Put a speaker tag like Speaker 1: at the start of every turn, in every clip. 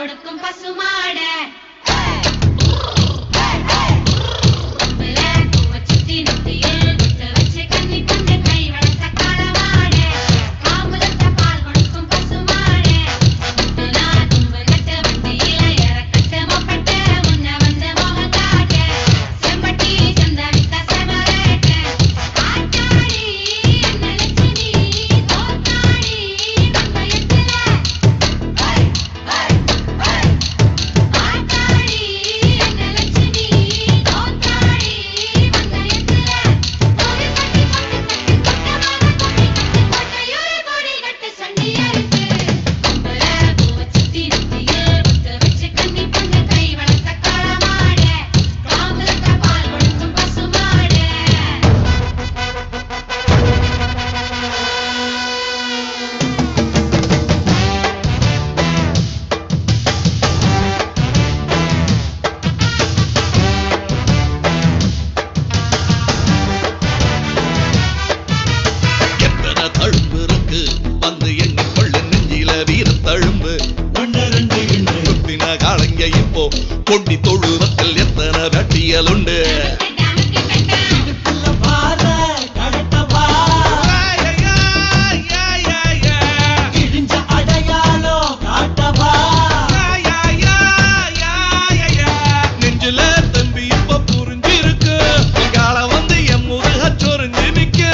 Speaker 1: கொடுக்கும் பசுமாட கொண்டி தொழுவத்தில் எத்தனை வெட்டியல் உண்டு நெஞ்சில தம்பி இப்ப புரிஞ்சிருக்கு கால வந்து என் முருக சொரிஞ்சு நிக்க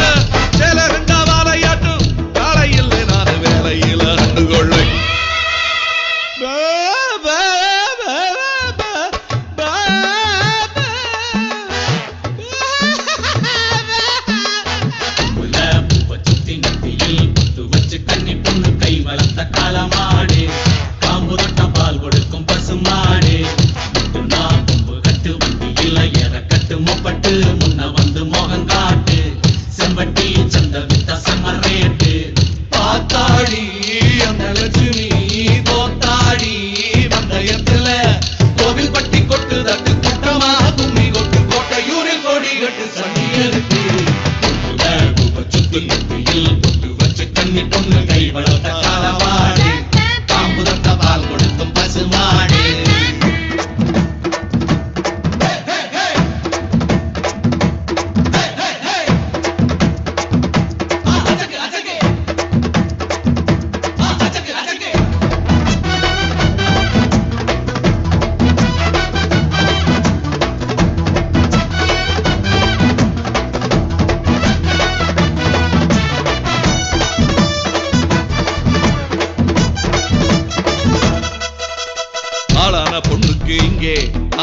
Speaker 1: சில ரெண்டா வாழையாட்டும் காலையில் நான் வேலையில கண்டுகொள்ளு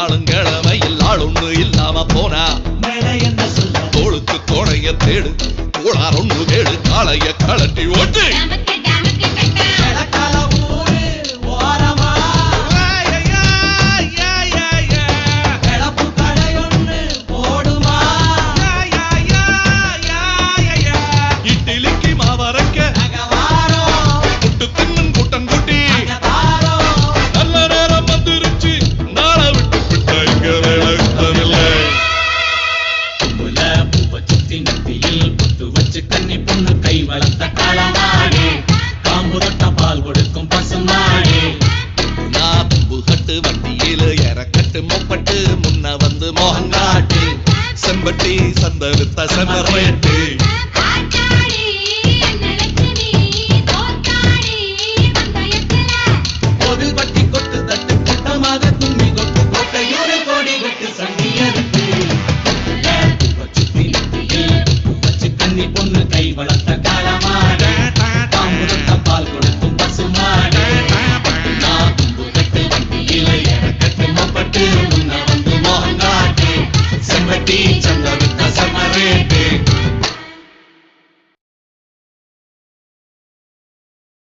Speaker 1: ஆளுங்கிழமையில் ஆளொன்று இல்லாம போனா தோளுக்கு துணைய தேடு கோளார் ஒன்று கேடு காளைய கலட்டி ஓட்டு இட்லிக்கு மாவரைக்க புட்டு தின்னும் கூட்டம் கூட்டி நல்ல நேரம் வந்துருச்சு நாளை விட்டு விட்டா இங்க வேலை சுத்தி நெத்தியில் புத்து வச்சு கண்ணி பொண்ணு கை வளர்த்த காலமாடே காம்பு தொட்ட பால் கொடுக்கும் பசுமாடே தும்பு கட்டு வண்டியில இறக்கட்டு மொப்பட்டு முன்ன வந்து மோகங்காட்டு செம்பட்டி சந்த வித்த செம்ம